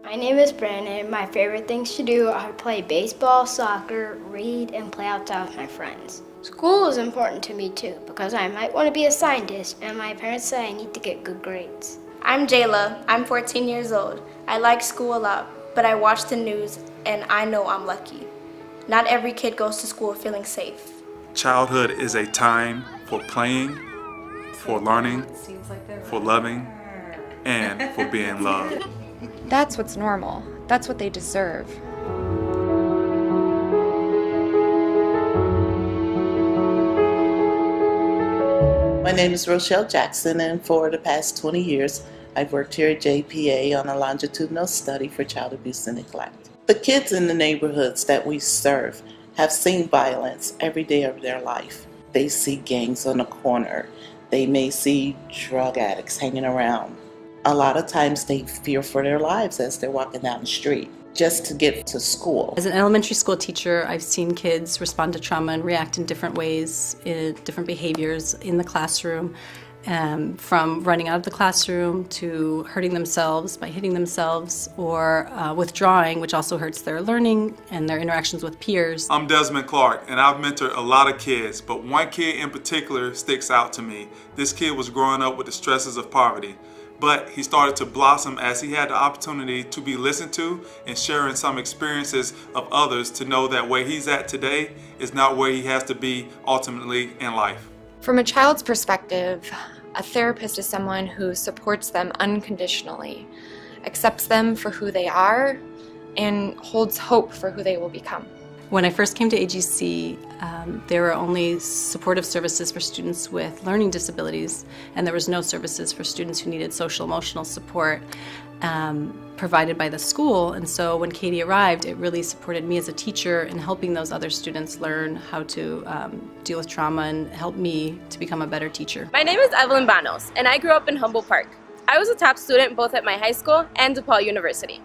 My name is Brandon. My favorite things to do are play baseball, soccer, read, and play outside with my friends. School is important to me too because I might want to be a scientist and my parents say I need to get good grades. I'm Jayla. I'm 14 years old. I like school a lot, but I watch the news and I know I'm lucky. Not every kid goes to school feeling safe. Childhood is a time for playing, for learning, for loving, and for being loved. That's what's normal. That's what they deserve. My name is Rochelle Jackson, and for the past 20 years, I've worked here at JPA on a longitudinal study for child abuse and neglect. The kids in the neighborhoods that we serve have seen violence every day of their life. They see gangs on the corner. They may see drug addicts hanging around. A lot of times they fear for their lives as they're walking down the street just to get to school. As an elementary school teacher, I've seen kids respond to trauma and react in different ways, in different behaviors in the classroom, from running out of the classroom to hurting themselves by hitting themselves or withdrawing, which also hurts their learning and their interactions with peers. I'm Desmond Clark, and I've mentored a lot of kids, but one kid in particular sticks out to me. This kid was growing up with the stresses of poverty, but he started to blossom as he had the opportunity to be listened to and sharing some experiences of others to know that where he's at today is not where he has to be ultimately in life. From a child's perspective, a therapist is someone who supports them unconditionally, accepts them for who they are, and holds hope for who they will become. When I first came to AGC, there were only supportive services for students with learning disabilities, and there was no services for students who needed social emotional support provided by the school. And so when Katie arrived, it really supported me as a teacher in helping those other students learn how to deal with trauma and help me to become a better teacher. My name is Evelyn Banos, and I grew up in Humboldt Park. I was a top student both at my high school and DePaul University.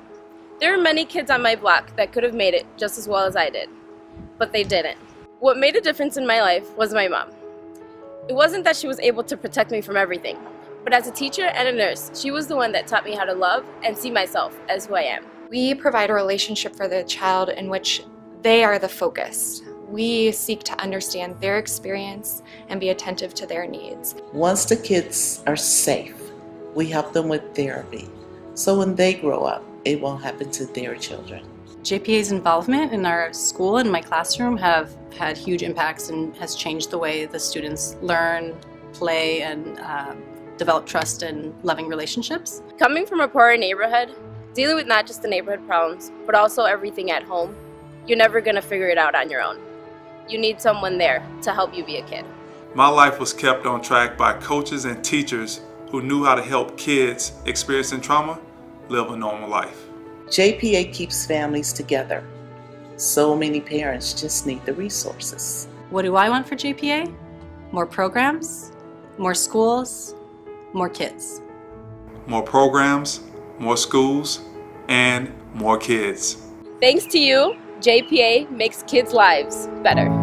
There were many kids on my block that could have made it just as well as I did, but they didn't. What made a difference in my life was my mom. It wasn't that she was able to protect me from everything, but as a teacher and a nurse, she was the one that taught me how to love and see myself as who I am. We provide a relationship for the child in which they are the focus. We seek to understand their experience and be attentive to their needs. Once the kids are safe, we help them with therapy. So when they grow up, it won't happen to their children. JPA's involvement in our school and my classroom have had huge impacts and has changed the way the students learn, play, and develop trust and loving relationships. Coming from a poorer neighborhood, dealing with not just the neighborhood problems, but also everything at home, you're never going to figure it out on your own. You need someone there to help you be a kid. My life was kept on track by coaches and teachers who knew how to help kids experiencing trauma live a normal life. JPA keeps families together. So many parents just need the resources. What do I want for JPA? More programs, more schools, more kids. More programs, more schools, and more kids. Thanks to you, JPA makes kids' lives better.